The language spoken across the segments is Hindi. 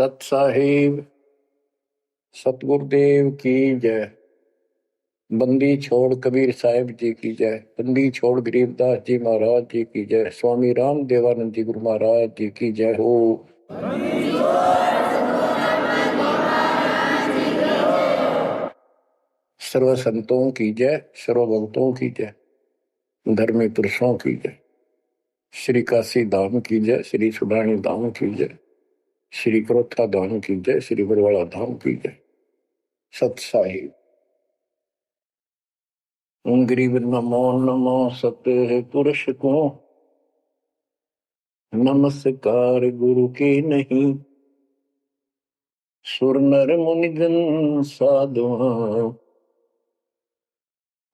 सत साहिब सतगुरुदेव की जय। बंदी छोड़ कबीर साहिब जी की जय। बंदी छोड़ गरीबदास जी महाराज जी की जय। स्वामी राम देवानंद जी गुरु महाराज जी की जय हो। सर्व संतों की जय, सर्व भक्तों की जय, धर्मी पुरुषों की जय। श्री काशी धाम की जय, श्री सुडानी धाम की जय, श्री क्रोथा धाम की जय, श्री बरवाड़ा धाम की जय। सत साहिब गरीब नमो नमो सत्य पुरुष को नमस्कार गुरु की नहीं। सुर नर मुनिजन साधुआ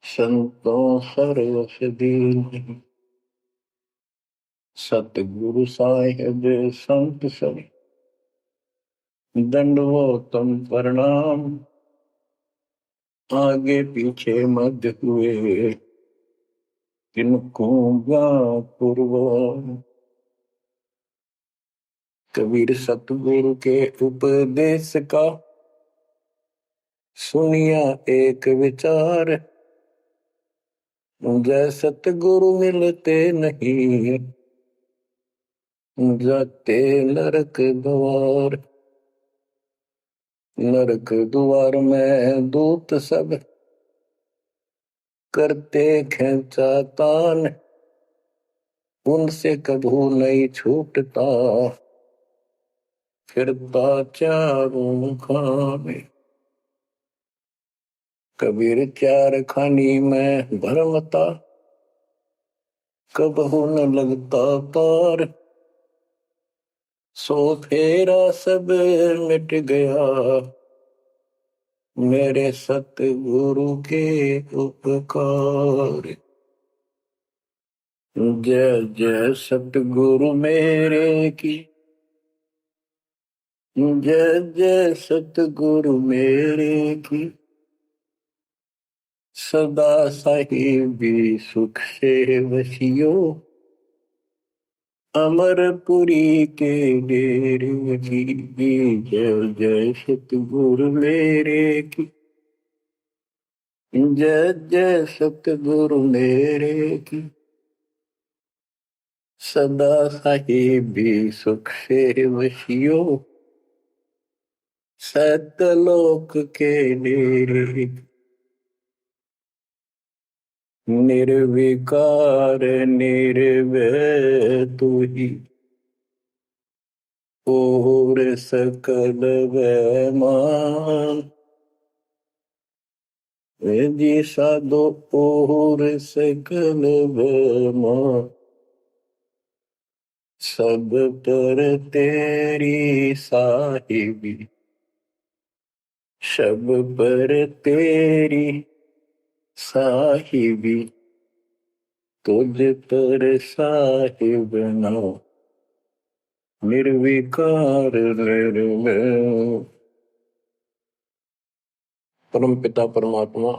संतों सर्वस दीन। सतगुरु साहिब संत सब दंडवतम प्रणाम। आगे पीछे मध्य हुए किनको पूर्व। कबीर सतगुरु के उपदेश का सुनिया एक विचार। जय सतगुरु मिलते नहीं जाते नरक द्वार। नरक द्वार में दूत सब करते खेचा तान। उनसे कभू नहीं छूटता फिरता चारों खाने। कबीर चार खानी में भरमता कबहू न लगता पार। सो फेरा सब मिट गया मेरे सतगुरु के उपकार। जय जय सतगुरु मेरे की जय जय सतगुरु मेरे की। सदा साहिबी सुख से वसियो अमरपुरी के डेरे की। जय जय सतगुरु मेरे की जय जय सतगुरु मेरे की। सदा साहिबी सुख से वसियो सतलोक के डेरे। निर्विकार निर्भय तू ही और सकल वैमान। जी साधो और सकल वैमान। सब पर तेरी साहिबी सब पर तेरी साहिबी। तुझ पर साहिब ना निर्विकार निर्भय। परम पिता परमात्मा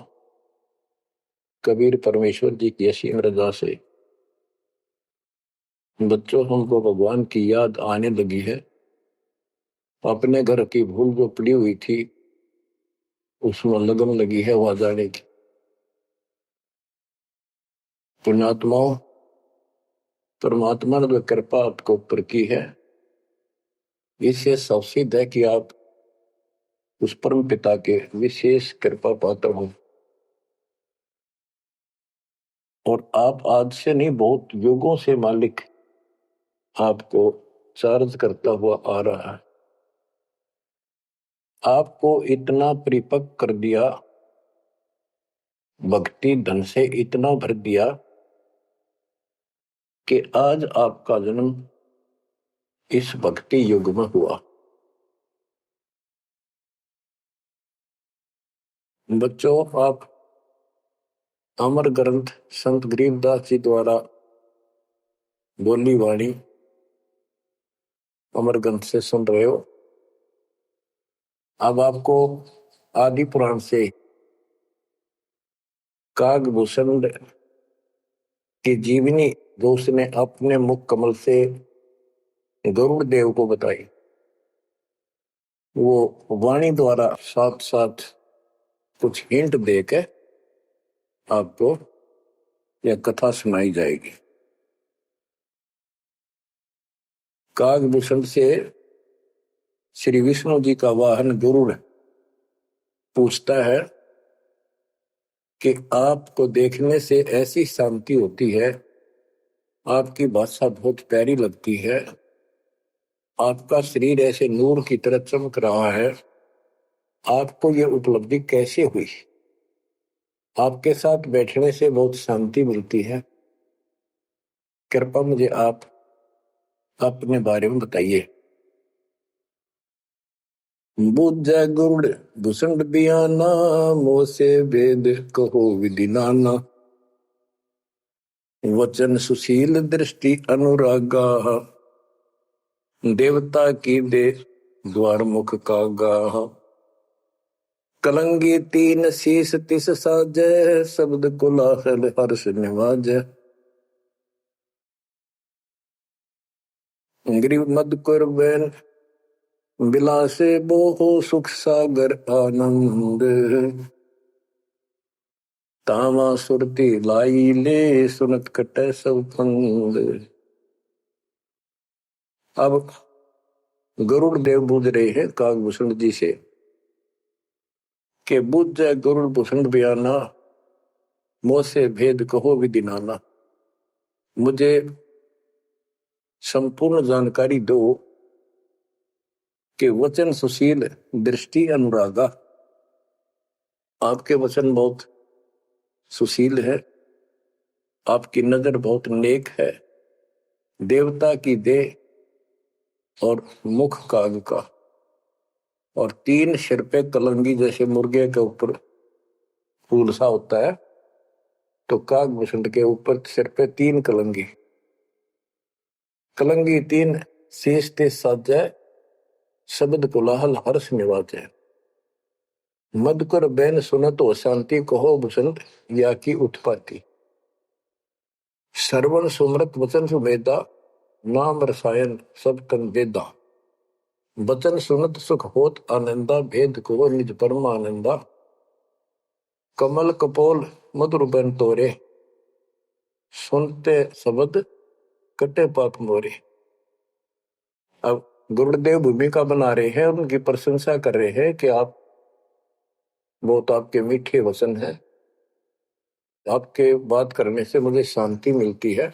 कबीर परमेश्वर जी की असीम रजा से बच्चों हमको भगवान की याद आने लगी है। अपने घर की भूल जो पड़ी हुई थी उसमें लगन लगी है वहां जाने की। पुण्यात्माओं, परमात्मा ने जो कृपा आपको ऊपर की है इससे साबित है कि आप उस परम पिता के विशेष कृपा पात्र हो। और आप आज से नहीं बहुत युगों से मालिक आपको चार्ज करता हुआ आ रहा है। आपको इतना परिपक्व कर दिया, भक्ति धन से इतना भर दिया कि आज आपका जन्म इस भक्ति युग में हुआ। बच्चों, आप अमर ग्रंथ संत गरीबदास जी द्वारा बोली वाणी अमर ग्रंथ से सुन रहे हो। अब आपको आदि पुराण से कागभूषण की जीवनी जो उसने अपने मुख कमल से गरुड़ देव को बताई वो वाणी द्वारा साथ साथ कुछ हिंट देकर आपको यह कथा सुनाई जाएगी। कागभूषण से श्री विष्णु जी का वाहन गरुड़ पूछता है कि आपको देखने से ऐसी शांति होती है, आपकी भाषा बहुत प्यारी लगती है, आपका शरीर ऐसे नूर की तरह चमक रहा है, आपको यह उपलब्धि कैसे हुई? आपके साथ बैठने से बहुत शांति मिलती है, कृपया मुझे आप अपने बारे में बताइए। बुझ गुरुड़ भूषण बियाना, मोह से भेद कहो विधि नाना, वचन सुशील दृष्टि अनुरागा, देवता की दे द्वार मुख कागा, कलंगी तीन शीस तिस साजय, शब्द कोलाहल हर्ष निवाजय, ग्रीव मद कुर्बैन बिलासे बोहो सुख सागर आनंद, तामा सुरती लाई ले सुनत कटे सब फंद। अब गरुड़ देव पूछ रहे हैं कागभूषण जी से कि बुझ जाए गरुड़ भूषण बयाना, मोह से भेद कहो विधि नाना, मुझे संपूर्ण जानकारी दो कि वचन सुशील दृष्टि अनुरागा, आपके वचन बहुत सुशील है, आपकी नजर बहुत नेक है, देवता की देह और मुख काग का, और तीन सिर पे कलंगी जैसे मुर्गे के ऊपर फूल सा होता है, तो कागभूषण के ऊपर सिर पे तीन कलंगी, कलंगी तीन शीश ते साजय, शब्द कोलाहल हर्ष निवाजय, मधुकर बैन सुनत हो शांति कहो भूषण या की उत्पत्ति, श्रवण सुमृत वचन सुमेधा, नाम रसायन सब तन वेदा, वचन सुनत सुख होत आनंदा, भेद को निज परम आनंदा, कमल कपोल मधुर बन तोरे, सुनते शब्द कटे पाप मोरे। अब गुरुदेव भूमिका बना रहे हैं, उनकी प्रशंसा कर रहे हैं कि आप बहुत आपके मीठे वचन हैं, आपके बात करने से मुझे शांति मिलती है।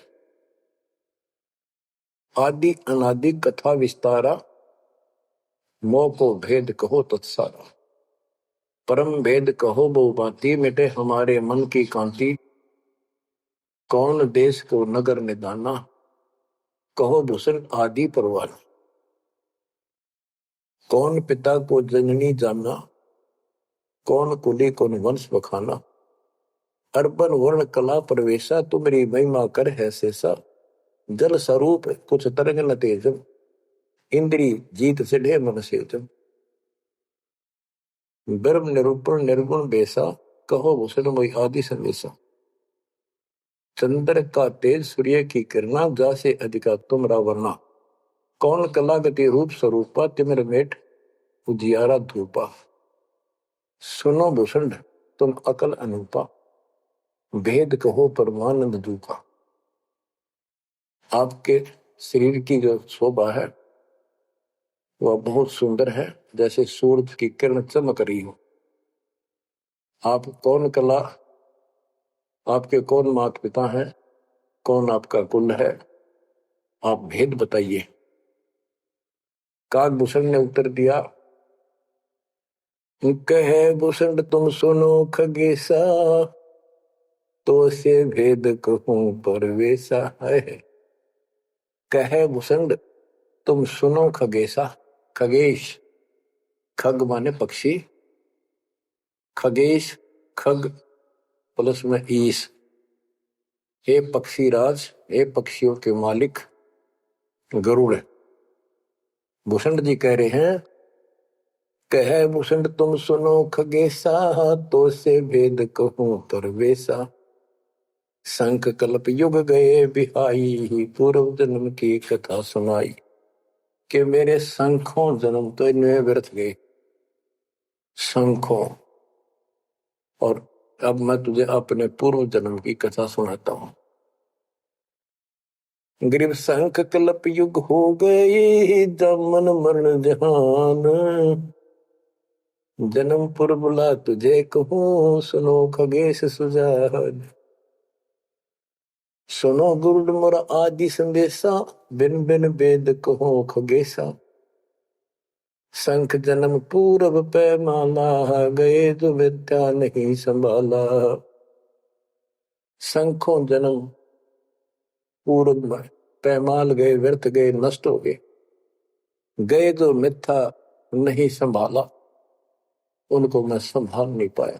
आदि अनादि कथा विस्तारा, मोह को भेद कहो तत्सारा, परम भेद कहो बहु भांति, मिटे हमारे मन की कांति, कौन देश को नगर निदाना, कहो भूषण आदि परवान, कौन पिता को जननी जाना, कौन कुली कौन वंश बखाना, अर्पण वर्ण कला प्रवेशा, तुम्हारी महिमा कर है शेषा, जल स्वरूप कुछ तरंग न तेजम, इंद्री जीत सिढ़े मन सेजम, ब्रह्म निरूपण निर्गुण बेसा, कहो भूषण मोहि आदि संदेशा, चंद्र का तेज सूर्य की किरणा, जा से अधिका तुमरा वर्णा, कौन कला गति रूप स्वरूपा, तिमिर मेट उजियारा धूपा, सुनो भूषण तुम अकल अनूपा, भेद कहो परमानंद धूपा। आपके शरीर की जो शोभा है वह बहुत सुंदर है, जैसे सूरज की किरण चमक रही हो। आप कौन कला, आपके कौन माता पिता हैं, कौन आपका कुल है, आप भेद बताइए। कागभूषण ने उत्तर दिया, कहे भूषण तुम सुनो खगेसा, तो से भेद कहूं परवेसा है। कहे भूषण तुम सुनो खगेसा, खगेश खग माने पक्षी, खगेश खग प्लस में ईश, हे पक्षी राज, हे पक्षियों के मालिक गरुड़। भूषण जी कह रहे हैं, कहे भूषण तुम सुनो खगेसा, तो से भेद कहूं परवेसा, शंख कल्प युग गए बिहाई, पूर्व जन्म की कथा सुनाई, कि मेरे संखों जन्म तो इनमें व्यर्थ गए, संखों। और अब मैं तुझे अपने पूर्व जन्म की कथा सुनाता हूं। ग्रीव संख कल्प युग हो गए, जमन मरण जहान, जन्म पुर बुला तुझे कहूं, सुनो खगेश सुजान। सुनो गुरुड मोर आदि संदेशा, बिन बिन वेद कहो खगेशा। संख जन्म पूरब पैमाला, गए जो विद्या नहीं संभाला। संखों जन्म पूर्व में पैमाल गए, व्यर्थ गए, नष्ट हो गए। गए जो मिथ्या नहीं संभाला, उनको मैं संभाल नहीं पाया।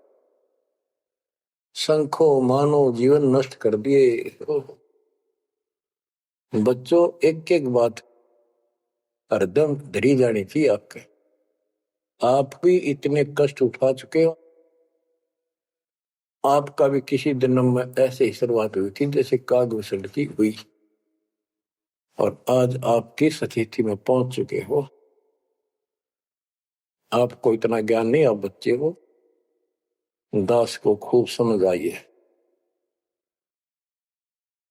संखों मानो जीवन नष्ट कर दिए। बच्चों, एक एक बात हरदम धरी जानी चाहिए आपके। आप भी इतने कष्ट उठा चुके हो, आपका भी किसी जन्म में ऐसे ही शुरुआत हुई थी जैसे कागभूषण की हुई, और आज आप किस स्थिति में पहुंच चुके हो। आपको इतना ज्ञान नहीं, आप बच्चे हो। दास को खूब समझ आइए।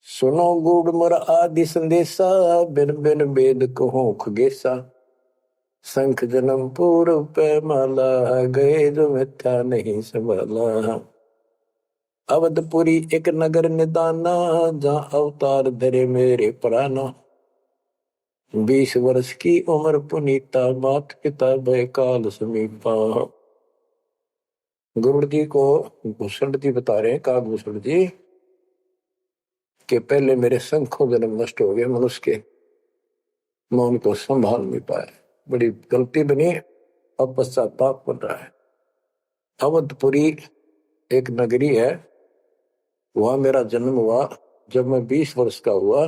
सुनो गुड़ मोर आदि संदेशा, बिन बिन वेद कहो खगेशा। संख जन्म पूर्व पैमाला, गए जो मिथ्या नहीं संभाला। अवधपुरी एक नगर निदाना, जहाँ अवतार धरे मेरे प्राणा। 20 वर्ष की उम्र पुनीता, मात पिता भय काल समीपा। गुरु जी को भूषण जी बता रहे हैं, कागभूषण जी, कि पहले मेरे संखों जन्म नष्ट हो गए मनुष्य के, मैं उनको संभाल नहीं पाया, बड़ी गलती बनी, अब पश्चाताप बन रहा है। अवधपुरी एक नगरी है, वहां मेरा जन्म हुआ। जब मैं 20 वर्ष का हुआ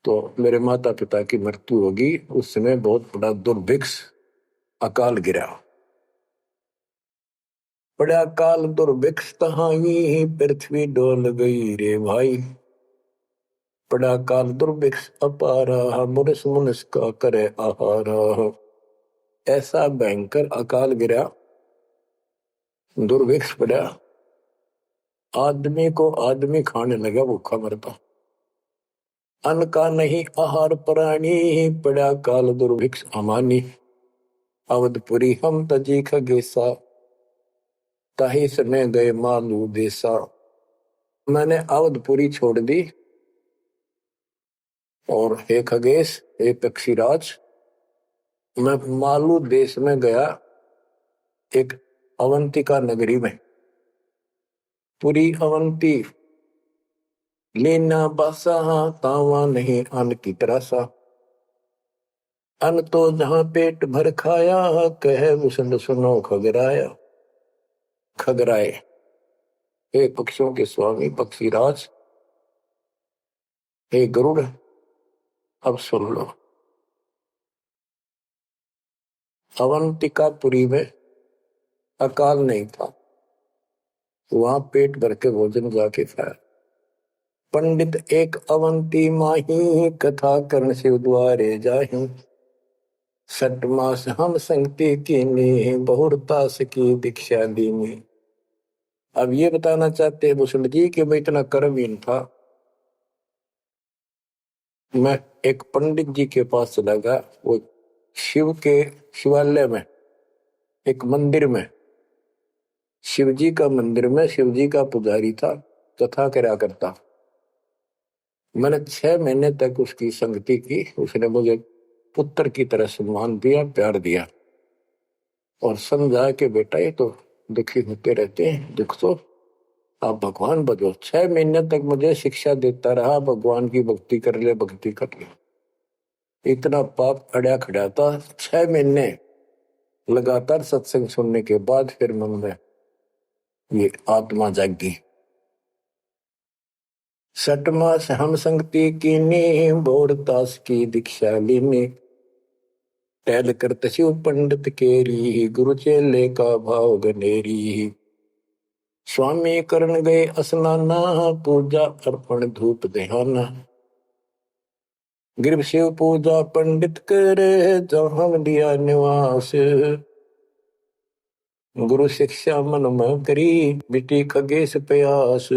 तो मेरे माता पिता की मृत्यु होगी। उस समय बहुत बड़ा दुर्भिक्ष अकाल गिरा। बड़ा काल दुर्भिक्ष तहाई, पृथ्वी डोल गई रे भाई। बड़ा काल दुर्भिक्ष अपारा, मुनिस मुनिस का करे आहारा। ऐसा भयंकर अकाल गिरा, दुर्भिक्ष पड़ा, आदमी को आदमी खाने लगा, भूखा मरता। अन्न का नहीं आहार प्राणी, पड़ा काल दुर्भिक्ष अमानी। अवधपुरी हम तजी खगेसा, ताही समय गए मालू देसा। मैंने अवधपुरी छोड़ दी, और हे खगेश, हे पक्षीराज, मैं मालू देश में गया, एक अवंतिका नगरी में। पूरी अवंती लेना बासा, तावा नहीं अन्न की तरासा। अन्न तो जहां पेट भर खाया, कहे मुसंद सुनो खगराया। खगराए, हे पक्षियों के स्वामी पक्षीराज, हे गरुड़, अब सुन लो। अवंतिकापुरी में अकाल नहीं था, वहां पेट भर के भोजन जाके खाया। पंडित एक अवंती माही, कथा कर्ण शिव द्वारे जाहि। 6 मास हम संगति कीनी, बहुरतास की दीक्षा दीनी। अब ये बताना चाहते हैं भूषण जी कि मैं इतना कर्महीन था। मैं एक पंडित जी के पास चला गया, वो शिव के शिवालय में, एक मंदिर में, शिव जी का मंदिर में, शिव जी का पुजारी था, कथा करा करता। मैंने 6 महीने तक उसकी संगति की। उसने मुझे पुत्र की तरह सम्मान दिया, प्यार दिया, और समझा कि बेटा ये तो दुखी होते रहते हैं, दुख तो आप भगवान बजो। 6 महीने तक मुझे शिक्षा देता रहा, भगवान की भक्ति कर ले, भक्ति कर ले। इतना पाप अड़ा खड़ा था। 6 महीने लगातार सत्संग सुनने के बाद फिर मन में ये आत्मा जागी। 6 मास हम संगति कीनी, बोरतास की दीक्षा लीनी। टहल करत शिव पंडित केरी, गुरु चेले का भाव गनेरी। स्वामी करण गए स्नाना, पूजा अर्पण धूप देहाना। गिर शिव पूजा पंडित करे, जहां लिया निवास। गुरु शिक्षा मन में करी, मिटी खगेश प्यास।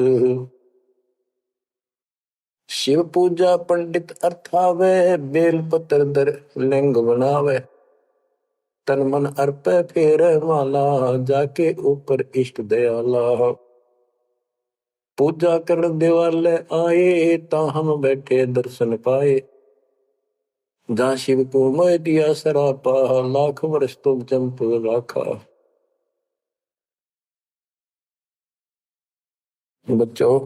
शिव पूजा पंडित अर्थावे, बेल पत्र दर लिंग बनावे। तन मन अर्प फेर माला, जाके ऊपर इष्ट दयाला। पूजा कर दिवाले आए, ता हम बैठे दर्शन पाए। जहाँ शिव को मैं दिया सरापा, लाख वर्ष तुम जंप राखा। बच्चों,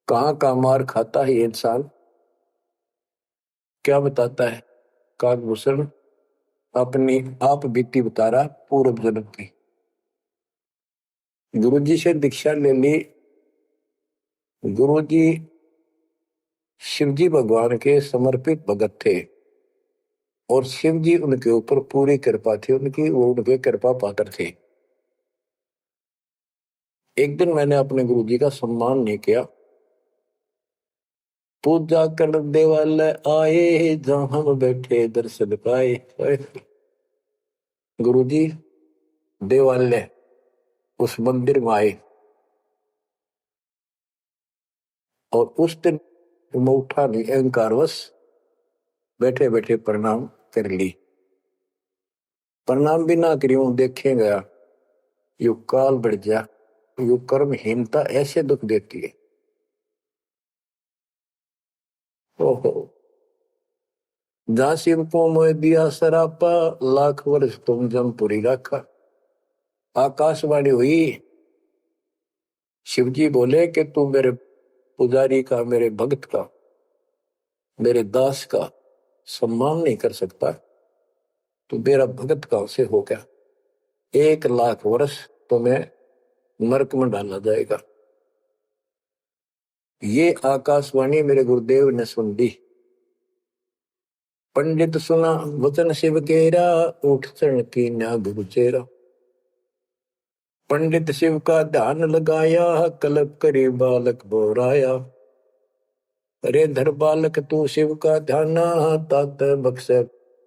कहाँ का मार खाता है इंसान, क्या बताता है काकभूषण? अपनी आप बीती बता रहा पूर्व जन्म की। गुरुजी से दीक्षा ले ली। गुरुजी शिवजी भगवान के समर्पित भगत थे और शिवजी उनके ऊपर पूरी कृपा थी उनकी, वो उनके कृपा पात्र थे। एक दिन मैंने अपने गुरुजी का सम्मान नहीं किया। पूजा कर देवाल आए, जहां हम बैठे दर्शन पाए। गुरुजी देवालय उस मंदिर में आए और उस दिन मैं उठा नहीं, अहंकारवश बैठे बैठे प्रणाम कर ली। प्रणाम भी ना करी, हूं देखे गया यू काल बढ़ जा, यू कर्महीनता ऐसे दुख देती है। ओहो, जहां शिव को मोह दिया सरापा, लाख वर्ष तुम जमपुरी रखा। आकाशवाणी हुई, शिवजी बोले कि तू मेरे पुजारी का, मेरे भक्त का, मेरे दास का सम्मान नहीं कर सकता, तो मेरा भगत कहां से हो गया? 1 लाख वर्ष तुम्हें नरक में डाला जाएगा। ये आकाशवाणी मेरे गुरुदेव ने सुन ली। पंडित सुना वचन शिव केरा, उठ चरण की न्या गुरु चेरा। पंडित शिव का ध्यान लगाया, कल्प करी बालक बोराया। अरे धर बालक तू शिव का ध्याना, तात बख्श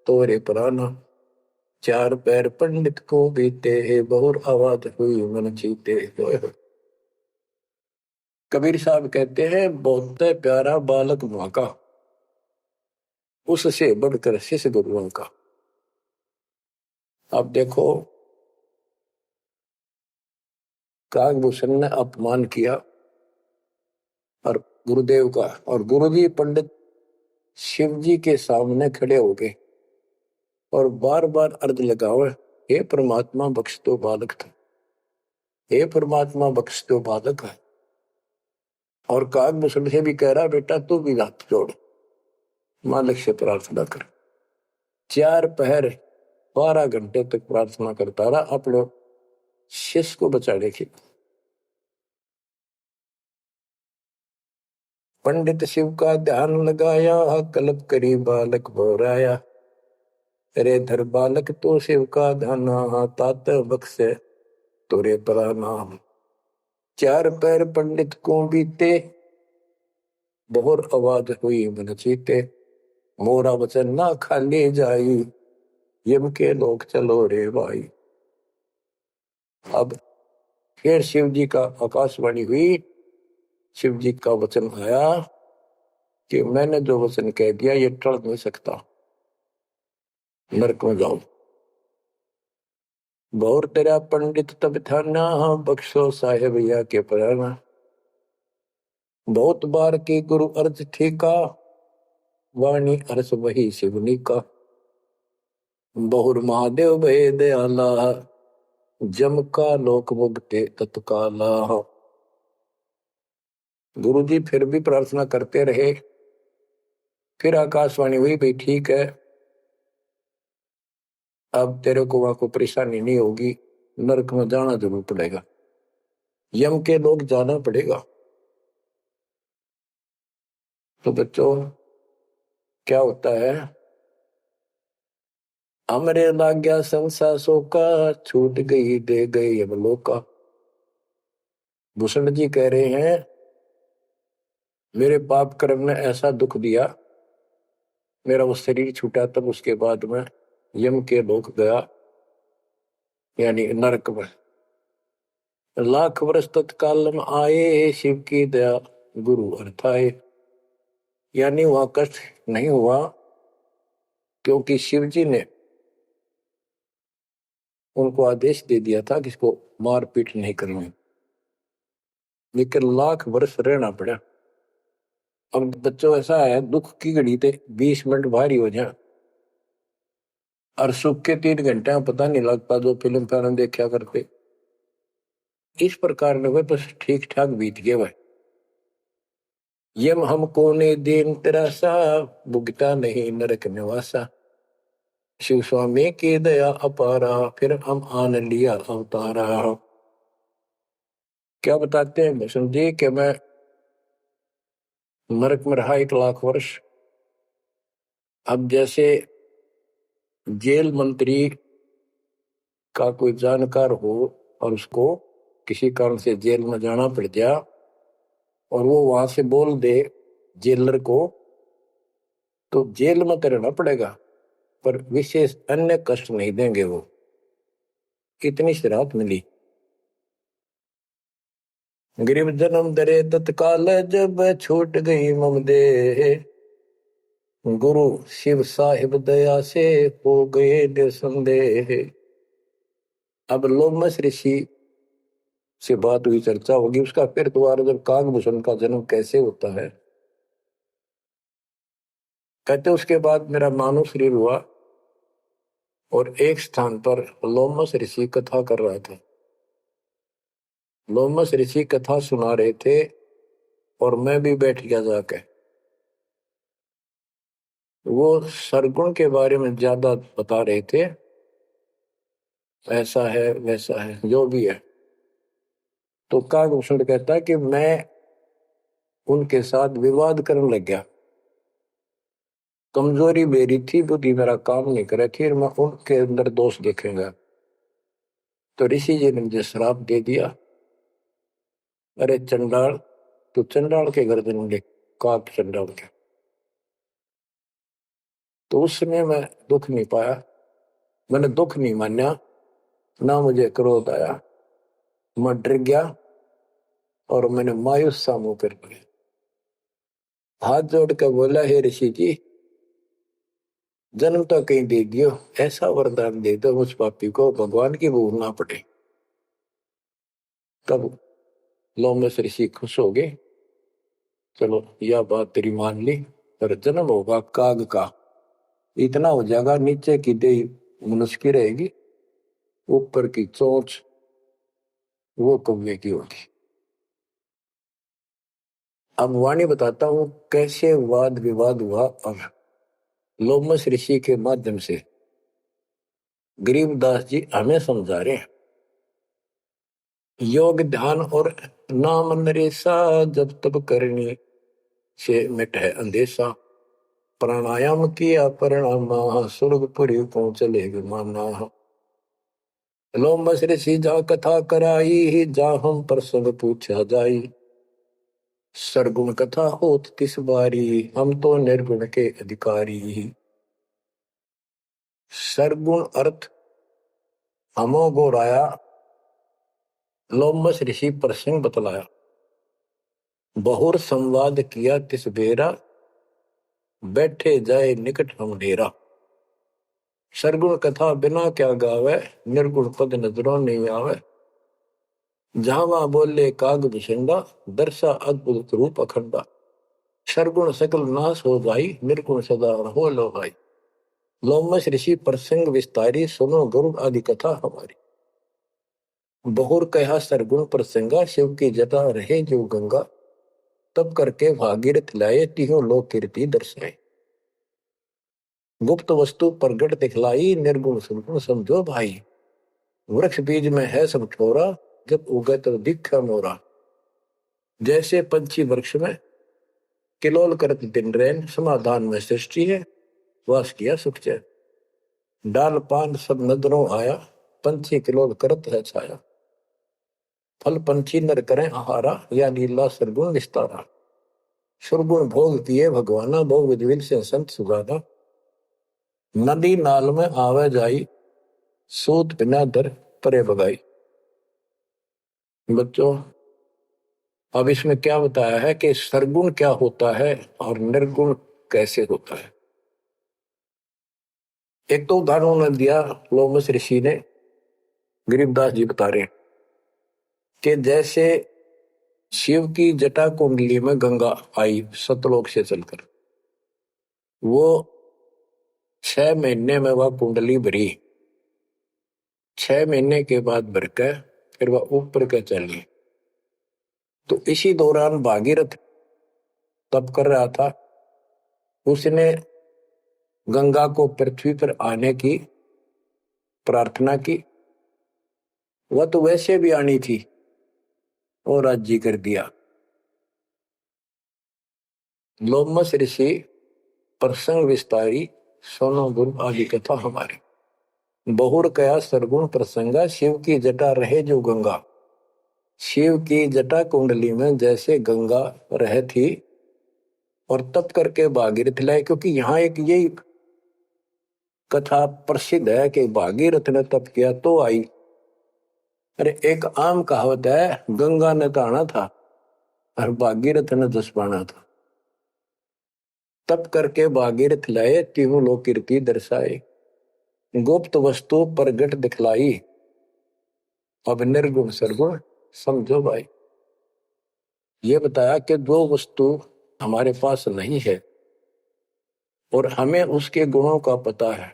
तोरे प्राणा। 4 पैर पंडित को बीते, बहुर आवाज हुई मन चीते। कबीर साहब कहते हैं, बहुत प्यारा बालक मां का, उससे बढ़कर शिष्य गुरुओं का। अब देखो, काकभूषण ने अपमान किया और गुरुदेव का, और गुरुजी पंडित शिव जी के सामने खड़े हो गए और बार बार अर्ज लगाओ, हे परमात्मा बख्श दो बालक था, हे परमात्मा बख्श दो बालक है। और काकभूषण से भी कह रहा, बेटा तू भी हाथ जोड़, मालिक से प्रार्थना कर। 4 पहर 12 घंटे तक प्रार्थना करता रहा अपने शिष्य को बचाने की। पंडित शिव का ध्यान लगाया, कल्प करी बालक बोराया। अरे धर बालक तो शिव का ध्याना, तात बख्श तोरे प्रणाम। 4 पैर पंडित को बीते, बहुर आवाज हुई मन चीते। मोरा वचन ना खाली जाई, यम के लोग चलो रे भाई। अब फिर शिव जी का आकाशवाणी हुई, शिव जी का वचन आया कि मैंने जो वचन कह दिया ये टल नहीं सकता, नरक में जाओ। बहुर तेरा पंडित तब थाना, बख्शो साहेब या के प्राणा। बहुत बार की गुरु अर्ज ठीका, वाणी अर्स वही शिवनी का। बहुर महादेव भय दयाला, जम का लोक मुक्ते तत्काला। गुरु जी फिर भी प्रार्थना करते रहे। फिर आकाशवाणी हुई, भाई ठीक है, अब तेरे को वहां को परेशानी नहीं होगी, नरक में जाना जरूर पड़ेगा, यम के लोग जाना पड़ेगा। तो बच्चों, क्या होता है, हमरे लाग्या संसासों का, छूट गई दे गए यमलोका। भूषण जी कह रहे हैं, मेरे पाप कर्म ने ऐसा दुख दिया मेरा वो शरीर छूटा, तब उसके बाद में यम के लोक गया, यानी नरक में। लाख वर्ष तत्काल में आए, शिव की दया गुरु अर्थाए। यानी वहां कष्ट नहीं हुआ, क्योंकि शिव जी ने उनको आदेश दे दिया था कि इसको मारपीट नहीं करनी, लेकिन लाख वर्ष रहना पड़ा। अब बच्चों ऐसा है, दुख की घड़ी थे 20 मिनट भारी हो जाए, और सुख के 3 घंटे में पता नहीं लगता, जो फिल्म फिल्म देखा करते। इस प्रकार ने वह बस ठीक ठाक बीत गया वह। यम हमको ने दीन तरासा, भुगता नहीं नरक निवासा। शिव स्वामी की दया अपारा, फिर हम आन लिया अवतारा। क्या बताते हैं भीष्म जी कि मैं नरक में रहा 1 लाख वर्ष। अब जैसे जेल मंत्री का कोई जानकार हो और उसको किसी कारण से जेल में जाना पड़ गया, और वो वहां से बोल दे जेलर को, तो जेल में तो रहना पड़ेगा, पर विशेष अन्य कष्ट नहीं देंगे वो। कितनी शराब मिली। गरीब जन्म दरे तत्काल, जब छूट गई मम देह। गुरु शिव साहिब दया से हो गए निसंदेह। अब लोमस ऋषि से बात हुई, चर्चा होगी उसका फिर दोबारा, जब कागभूषण का जन्म कैसे होता है। कहते उसके बाद मेरा मानव शरीर हुआ, और एक स्थान पर लोमस ऋषि कथा कर रहा था। लोमस ऋषि कथा सुना रहे थे, और मैं भी बैठ गया जाके। वो सरगुण के बारे में ज्यादा बता रहे थे, ऐसा है वैसा है जो भी है। तो कागभूषण कहता है कि मैं उनके साथ विवाद करने लग गया। कमजोरी मेरी थी, बुद्धि मेरा काम नहीं करे थी, और मैं उनके अंदर दोष देखेंगा। तो ऋषि जी ने मुझे श्राप दे दिया, अरे चंडाल, तू चंडाल के गर्दन ले, काट चंडाल के। तो उस समय मैं दुख नहीं पाया, मैंने दुख नहीं माना, ना मुझे क्रोध आया। मैं डर गया, और मैंने मायूस सा मुंह कर लिया। हाथ जोड़ कर बोला, हे ऋषि जी, जन्म तो कहीं दे दियो, ऐसा वरदान दे दो उस पापी को भगवान की भूल ना पड़े। तब लोमस ऋषि खुश हो गए, चलो यह बात तेरी मान ली, पर जन्म होगा काग का, इतना हो जाएगा, नीचे की देह मनुष्य की रहेगी, ऊपर की चोंच वो कौवे की होगी। अब वाणी बताता हूं कैसे वाद विवाद हुआ, और लोमस ऋषि के माध्यम से गरीबदास जी हमें समझा रहे हैं। योग ध्यान और नाम नरेसा, जब तब करनी से मिट है अंदेशा। प्राणायाम किया परिणाम, स्वर्गपुरी को चले विमाना। लोमस ऋषि जा कथा कराई, जा हम प्रसंग पूछा जाई। सरगुण कथा होत तिस बारी, हम तो निर्गुण के अधिकारी। सरगुण अर्थ हमो गोराया, लोमस ऋषि प्रसंग बतलाया। बहुर संवाद किया तिस बेरा, बैठे जाए निकट हम डेरा। सरगुण कथा बिना क्या गावे, निर्गुण पद नजरों नहीं आवे। जहां वहां बोले काग भिषंडा, दर्शा अद्भुत रूप अखंडा। सरगुण सकल नाश हो जाई, निर्गुण सदा हो लो भाई। लोमस ऋषि प्रसंग विस्तारी, सुनो गुरु आदि कथा हमारी। बहुर कहा सरगुण प्रसंगा, शिव की जटा रहे जो गंगा। तब करके भागीरथ लाए, तिहो लोक कीर्ति दर्शाए। गुप्त वस्तु प्रगट दिखलाई, निर्गुण सुनगुण समझो भाई। वृक्ष बीज में है सब ठोरा, जब उगे तो दिखा मोरा। जैसे पंछी वृक्ष में किलोल करत दिन रैन, समाधान में सृष्टि है, वास किया सुख चैन। डाल पान सब नजरों आया, पंछी किलोल करत है छाया। फल पंछी नर करें आहारा, या लीला सरगुण विस्तारा। सुरगुण भोग किए भगवाना, भोग विधिविल से संत सुगाना। नदी नाल में आवे जाई, सूत बिना दर परे बगाई। बच्चों, अब इसमें क्या बताया है कि सरगुण क्या होता है और निर्गुण कैसे होता है। एक तो उदाहरण उन्होंने दिया लोमस ऋषि ने, गरीबदास जी बता रहे हैं कि जैसे शिव की जटा कुंडली में गंगा आई सतलोक से चलकर, वो 6 महीने में वह कुंडली भरी, 6 महीने के बाद भरकर फिर वह ऊपर के चली। तो इसी दौरान भागीरथ तप कर रहा था, उसने गंगा को पृथ्वी पर आने की प्रार्थना की। वह तो वैसे भी आनी थी और राज्य कर दिया। लोमस ऋषि प्रसंग विस्तारी सोनो गुण आदि कथा हमारी। बहुर कया सरगुण प्रसंगा, शिव की जटा रहे जो गंगा। शिव की जटा कुंडली में जैसे गंगा रहे थी और तप करके भागीरथ लाए, क्योंकि यहाँ एक यही कथा प्रसिद्ध है कि भागीरथ ने तप किया तो आई। अरे एक आम कहावत है, गंगा ने तो आना था और भागीरथ ने दस पाना था। तप करके भागीरथ लाए, तीनों लोक कीर्ति दर्शाए, गुप्त वस्तु प्रगट दिखलाई, अब निर्गुण सरगुण समझो भाई। ये बताया कि जो वस्तु हमारे पास नहीं है और हमें उसके गुणों का पता है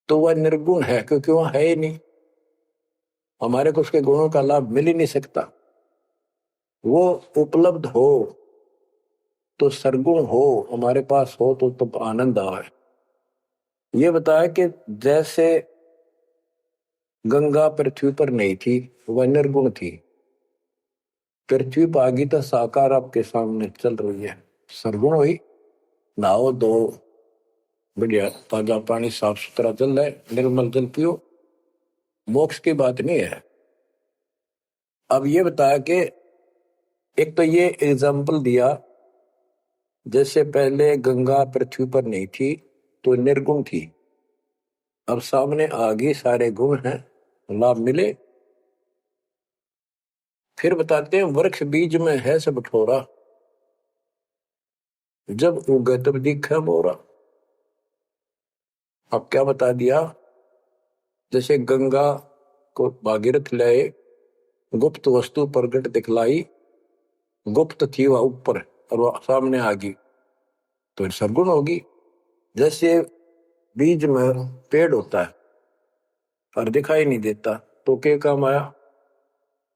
तो वह निर्गुण है, क्योंकि वह है ही नहीं, हमारे को उसके गुणों का लाभ मिल ही नहीं सकता। वो उपलब्ध हो तो सरगुण हो, हमारे पास हो तो तब आनंद आए। ये बताया कि जैसे गंगा पृथ्वी पर नहीं थी, वह निर्गुण थी। पृथ्वी पर आगी तो साकार आपके सामने चल रही है, सरगुण हुई। नहाओ दो, बढ़िया ताजा पानी, साफ सुथरा जल है, निर्मल जल पियो, मोक्ष की बात नहीं है। अब ये बताया कि एक तो ये एग्जाम्पल दिया, जैसे पहले गंगा पृथ्वी पर नहीं थी तो निर्गुण थी, अब सामने आ गई, सारे गुण हैं, लाभ मिले। फिर बताते हैं वृक्ष बीज में है सब ठोरा, जब उगे तब दिखे मोरा। अब क्या बता दिया, जैसे गंगा को भागीरथ लाए, गुप्त वस्तु प्रगट दिखलाई, गुप्त थी वह ऊपर और वह सामने आ गई तो सरगुण होगी। जैसे बीज में पेड़ होता है और दिखाई नहीं देता तो क्या काम आया,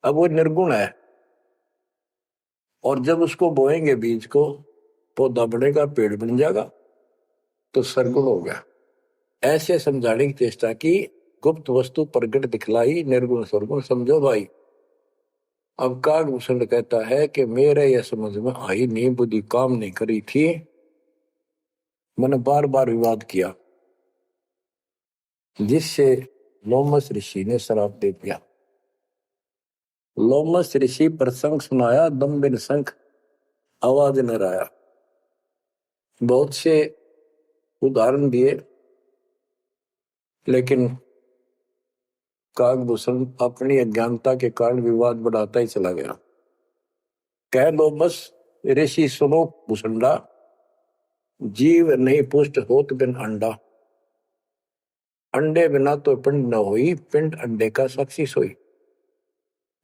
अब वो निर्गुण है। और जब उसको बोएंगे बीज को, पौधा बढ़ेगा, पेड़ बन जाएगा, तो सरगुण हो गया। ऐसे समझाने की चेष्टा की, गुप्त वस्तु प्रगट दिखलाई, निर्गुण सरगुण समझो भाई। अब कागभूषण कहता है कि मेरे यह समझ में आई नहीं, बुद्धि काम नहीं करी थी, मैंने बार बार विवाद किया, जिससे लोमस ऋषि ने श्राप दे दिया। लोमस ऋषि प्रसंग सुनाया, दम बिन शंख आवाज न आया। बहुत से उदाहरण दिए, लेकिन कागभूषण अपनी अज्ञानता के कारण विवाद बढ़ाता ही चला गया। कह लो बस ऋषि सुनो भूषंडा, जीव नहीं पुष्ट होत बिन अंडा। अंडे बिना तो पिंड न होई, पिंड अंडे का साक्षी सोई।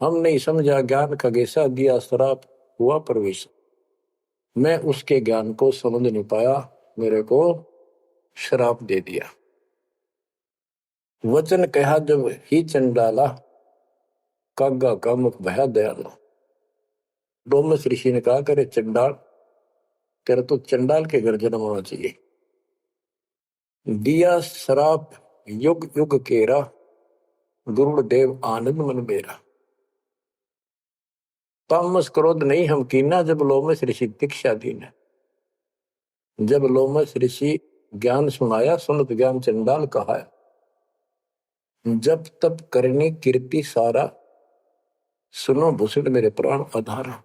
हम नहीं समझा ज्ञान खगेशा, दिया श्राप हुआ प्रवेश। मैं उसके ज्ञान को समझ नहीं पाया, मेरे को श्राप दे दिया। वचन कहा जब ही चंडाला, कागा का मुख भया दयाला। डोमस ऋषि ने कहा, करे चंडाल, तेरा तो चंडाल के घर जन्म होना चाहिए। दिया श्राप युग युग केरा, गुरुदेव आनंद मन मेरा। तामस क्रोध नहीं हम कीना, जब लोमस ऋषि दीक्षा दीन। जब लोमस ऋषि ज्ञान सुनाया, सुनत ज्ञान चंडाल कहा। जब तब करनी कीर्ति सारा, सुनो भूषण मेरे प्राण आधारा।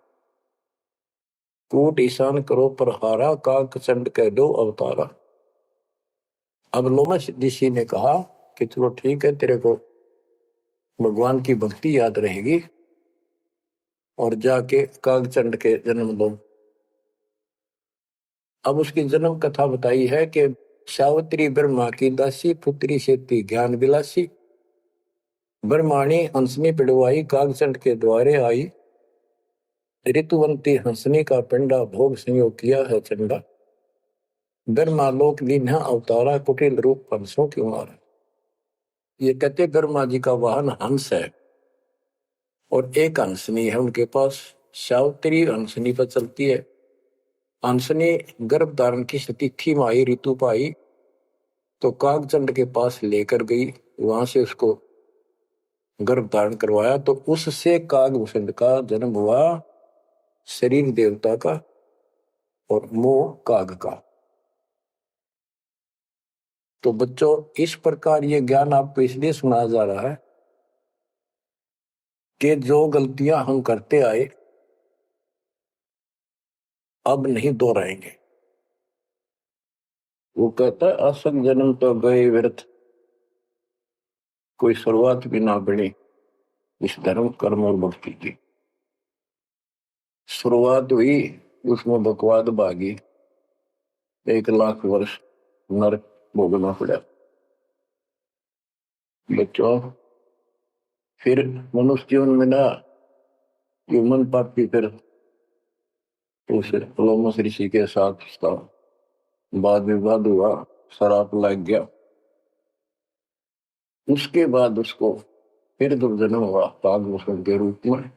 कूट ईशान करो पर हारा, काक चंड कह दो अवतारा। अब लोमश ऋषि ने कहा कि चलो ठीक है, तेरे को भगवान की भक्ति याद रहेगी और जाके कागचंड के जन्म दो। अब उसकी जन्म कथा बताई है कि सावित्री ब्रह्मा की दासी, पुत्री सेती ज्ञान विलासी, ब्रह्माणी हंसनी पिड़वाई, कागचंड के द्वारे आई, ऋतुवंती हंसनी का पिंडा, भोग संयोग किया है चंडा, ब्रह्मालोक लीन्हा अवतारा, कुटिल रूप हंसों की मार। ये कहते ब्रह्मा जी का वाहन हंस है और एक हंसनी है उनके पास, सावित्री हंसनी पर चलती है। हंसनी गर्भ धारण की तिथि में आई, ऋतु पाई तो कागचंड के पास लेकर गई, वहां से उसको गर्भ धारण करवाया, तो उससे कागभूषण का जन्म हुआ, शरीर देवता का और मोह काग का। तो बच्चों, इस प्रकार ये ज्ञान आपको इसलिए सुनाया जा रहा है कि जो गलतियां हम करते आए अब नहीं दोहराएंगे। वो कहता है असंग जन्म तो गए व्यर्थ, कोई शुरुआत भी ना बनी इस धर्म कर्म और भक्ति की। शुरुआत हुई, उसमें बकवाद भागी, 1 लाख वर्ष नरक भोगना पड़ा। बच्चों, फिर मनुष्य जीवन में ना मन पापी, फिर उस लोमस ऋषि के साथ उसका वाद विवाद हुआ, शराब लग गया। उसके बाद उसको फिर दुर्जन्म हुआ कागभूषण के रूप में।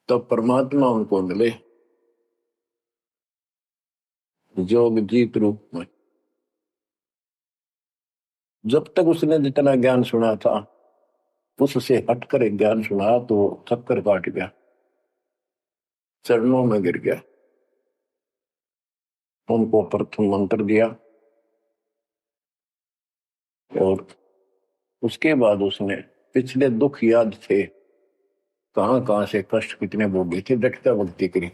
तब परमात्मा उनको मिले जोग जीत रूप में। जब तक उसने जितना ज्ञान सुना था उससे हटकर एक ज्ञान सुना तो चक्कर काट गया, चरणों में गिर गया। उनको प्रथम मंत्र दिया और उसके बाद उसने पिछले दुख याद थे, कहां कहां से कष्ट कितने भोगे थे, डटकर भक्ति करी,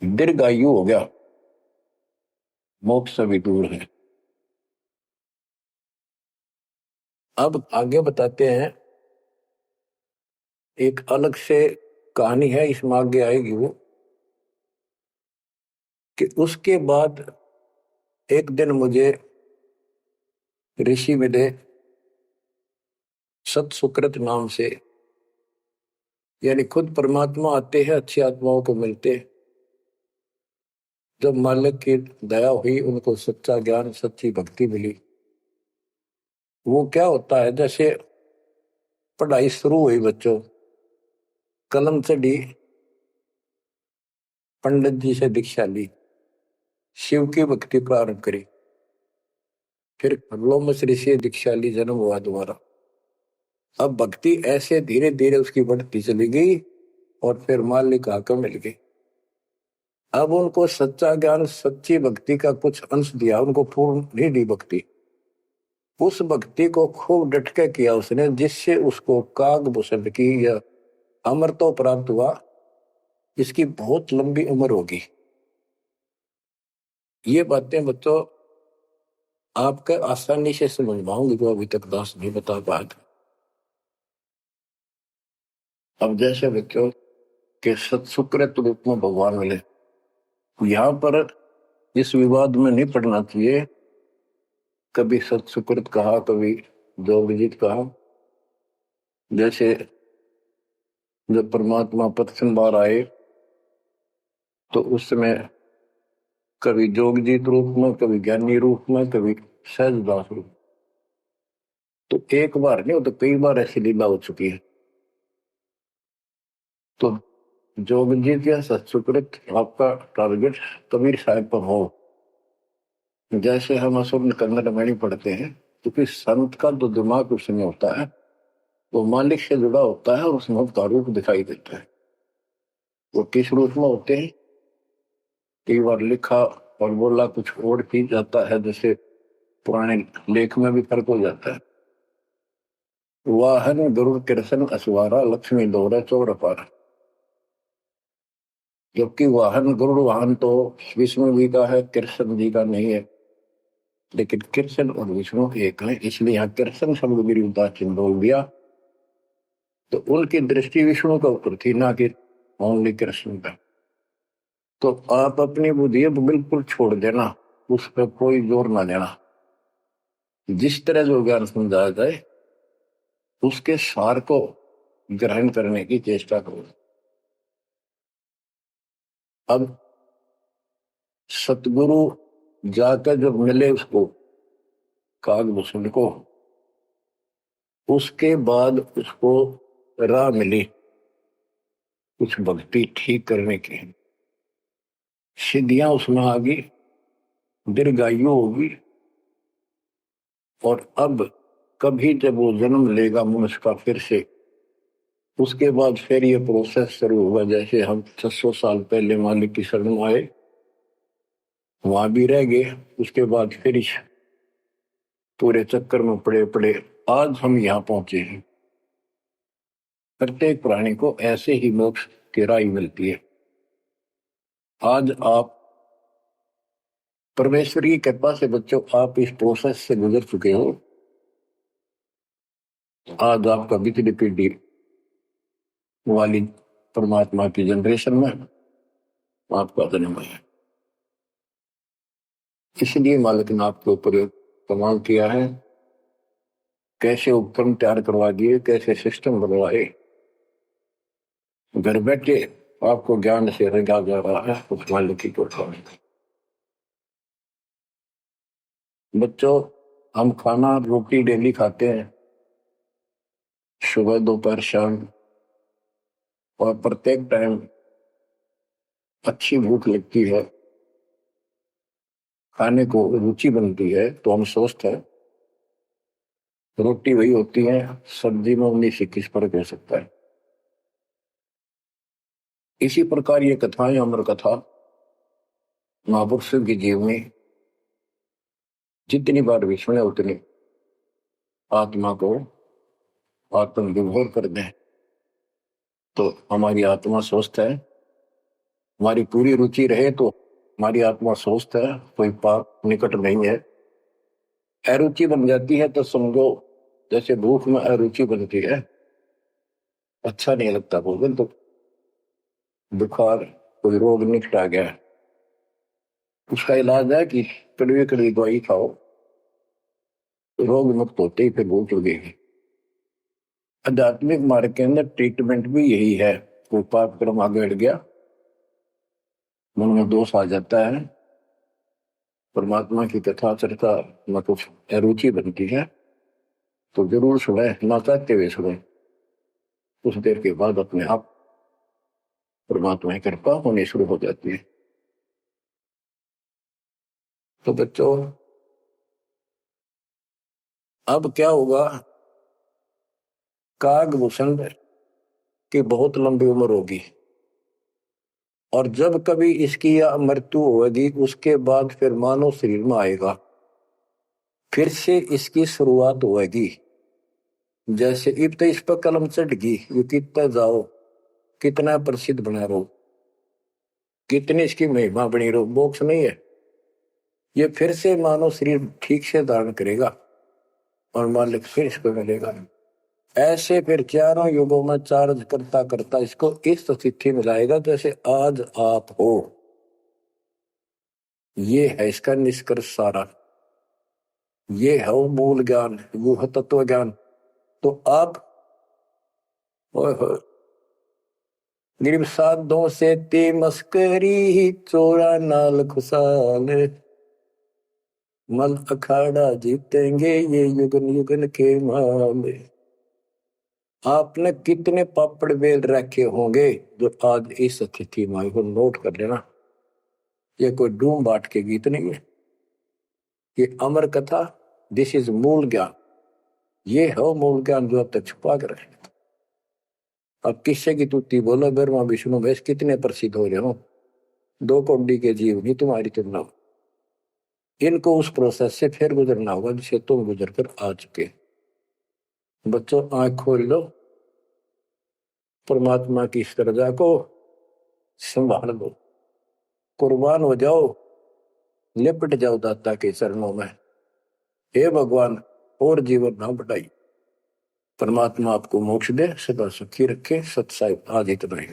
दीर्घायु हो गया, मोक्ष भी दूर है। अब आगे बताते हैं, एक अलग से कहानी है, इसमें आगे आएगी वो, कि उसके बाद एक दिन मुझे ऋषि मिले सत सुकृत नाम से, यानी खुद परमात्मा आते हैं, अच्छी आत्माओं को मिलते। जब मालिक की दया हुई, उनको सच्चा ज्ञान सच्ची भक्ति मिली। वो क्या होता है, जैसे पढ़ाई शुरू हुई बच्चों, कलम चढ़ी, पंडित जी से दीक्षा ली, शिव की भक्ति प्रारंभ करी, फिर लोमस ऋषि दीक्षा ली, जन्म हुआ दोबारा। अब भक्ति ऐसे धीरे धीरे उसकी बढ़ती चली गई और फिर मालिक आकर मिल गई। अब उनको सच्चा ज्ञान सच्ची भक्ति का कुछ अंश दिया, उनको पूर्ण नहीं दी भक्ति। उस भक्ति को खूब डट के किया उसने, जिससे उसको कागभूषण की या अमर तो प्राप्त हुआ। इसकी बहुत लंबी उम्र होगी। ये बातें बच्चों आपके आसानी से समझ पाऊंगी जो अभी तक दास नहीं बता पाया था। अब जैसे बच्चों के सत्सुकृत रूप में भगवान मिले, यहाँ पर इस विवाद में नहीं पड़ना चाहिए, कभी सत्सुकृत कहा, कभी जोगजीत कहा। जैसे जब परमात्मा प्रथम बार आए तो उस समय कभी जोगजीत रूप में, कभी ज्ञानी रूप में, कभी सहजदास रूप। तो एक बार नहीं, वो तो कई बार ऐसी लीला हो चुकी है। तो जोगजीत या सत्सुकृत आपका टारगेट कबीर साहब पर हो। जैसे हम असुर कन्नड़ में नहीं पढ़ते हैं, क्योंकि संत का जो दिमाग उसमें होता है वो मालिक से जुड़ा होता है और उसमें उसका रूप दिखाई देता है। वो किस रूप में होते हैं, कई बार लिखा और बोला कुछ और भी जाता है, जैसे पुराने लेख में भी फर्क हो जाता है। वाहन गुरु कृष्ण असवारा, लक्ष्मी दोहरा चौर अपारा। जबकि वाहन गरुड़ वाहन तो विष्णु जी का है, कृष्ण जी का नहीं है। लेकिन कृष्ण और विष्णु एक हैं, इसलिए यहाँ कृष्ण शब्द विरुद्धा चिन्ह बोल दिया। तो उनकी दृष्टि विष्णु के ऊपर थी, ना कि ओनली कृष्ण पे। तो आप अपनी बुद्धि बिल्कुल छोड़ देना, उस पर कोई जोर ना देना। जिस तरह जो ज्ञान समझाया जाए उसके सार को ग्रहण करने की चेष्टा करो। अब सतगुरु जाकर जब मिले उसको, कागभूषण को, उसके बाद उसको राह मिली कुछ भक्ति ठीक करने की, सिद्धियां उसमें आ गई, दीर्घायु होगी। और अब कभी जब वो जन्म लेगा मनुष्य का फिर से, उसके बाद फिर ये प्रोसेस शुरू हुआ। जैसे हम 600 साल पहले मालिक की शरण में आए, वहां भी रह गए, उसके बाद फिर इस पूरे चक्कर में पड़े पड़े आज हम यहाँ पहुंचे हैं। प्रत्येक प्राणी को ऐसे ही मोक्ष की राह मिलती है। आज आप परमेश्वर की कृपा से बच्चों आप इस प्रोसेस से गुजर चुके हो। आज आपका बिजली पीढ़ी वाली परमात्मा की जनरेशन में आपका जन्म है। इसलिए मालिक ने आपके ऊपर कमाल किया है, कैसे उपकरण तैयार करवा दिए, कैसे सिस्टम बनवाए, घर बैठे आपको ज्ञान से रंगा जा रहा है उस मालिक की कृपा में। बच्चों हम खाना रोटी डेली खाते हैं, सुबह दोपहर शाम, और प्रत्येक टाइम अच्छी भूख लगती है, खाने को रुचि बनती है, तो हम स्वस्थ हैं। रोटी वही होती है, सब्जी में 19-21 फर्क हो सकता है। इसी प्रकार ये कथाएं, अमर कथा महापुरुषों की जीवनी जितनी बार भी सुने उतनी आत्मा को आत्मविभोर कर दें, तो हमारी आत्मा स्वस्थ है। हमारी पूरी रुचि रहे तो हमारी आत्मा स्वस्थ है, कोई पाप निकट नहीं है। अरुचि बन जाती है तो समझो जैसे भूख में अरुचि बनती है, अच्छा नहीं लगता भोजन, तो बुखार कोई रोग निकट आ गया, उसका इलाज है कि कड़वी कड़वी दवाई खाओ, रोग मुक्त होते ही फिर भूख लगेगी। आध्यात्मिक मार्ग के अंदर ट्रीटमेंट भी यही है। कोई पाप कर्म आगे बढ़ गया, मन में दोष आ जाता है, परमात्मा की कथा चर्चा में कुछ अरुचि बनती है, तो जरूर सुने, ना चाहते हुए सुने। कुछ देर के बाद अपने आप परमात्मा की कृपा होनी शुरू हो जाती है। तो बच्चों अब क्या होगा, कागभूषण की बहुत लंबी उम्र होगी, और जब कभी इसकी या मृत्यु होगी उसके बाद फिर मानव शरीर में आएगा, फिर से इसकी शुरुआत होगी। जैसे इब तो इस पर कलम चढ़ गई, ये कितना जाओ, कितना प्रसिद्ध बना रहो, कितनी इसकी महिमा बनी रहो, मोक्ष नहीं है। ये फिर से मानव शरीर ठीक से धारण करेगा और मालिक फिर इसको मिलेगा। ऐसे फिर चारों युगों में चार्ज करता करता इसको इस स्थिति में लाएगा जैसे आज आप हो। ये है इसका निष्कर्ष सारा, ये है वो मूल ज्ञान, वो है तत्व ज्ञान। तो आप गरीब साधों से ते मस्करी, चोरा नाल खुशाल, मल अखाड़ा जीतेंगे ये युगन युगन के माल। आपने कितने पापड़ बेल रखे होंगे जो आज इस स्थिति में को नोट कर लेना। ये कोई डूम बाट के गीत नहीं है, ये अमर कथा, दिस इज मूल ज्ञान। ये है मूल ज्ञान जो अब तक छुपा कर रहे। अब किससे की तुत्ती बोलो, ब्रह्मा विष्णु महेश कितने प्रसिद्ध हो रहे हो, 2 कौड़ी के जीव नहीं तुम्हारी तुलना। इनको उस प्रोसेस से फिर गुजरना होगा जिसे तुम गुजर कर आ चुके। बच्चों आंख खोल लो, परमात्मा की श्रद्धा को संभाल लो, कुर्बान हो जाओ, लिपट जाओ दाता के चरणों में। हे भगवान और जीवन ना बढ़ाई। परमात्मा आपको मोक्ष दे, सदा सुखी रखे। सत्साई आज इतना ही।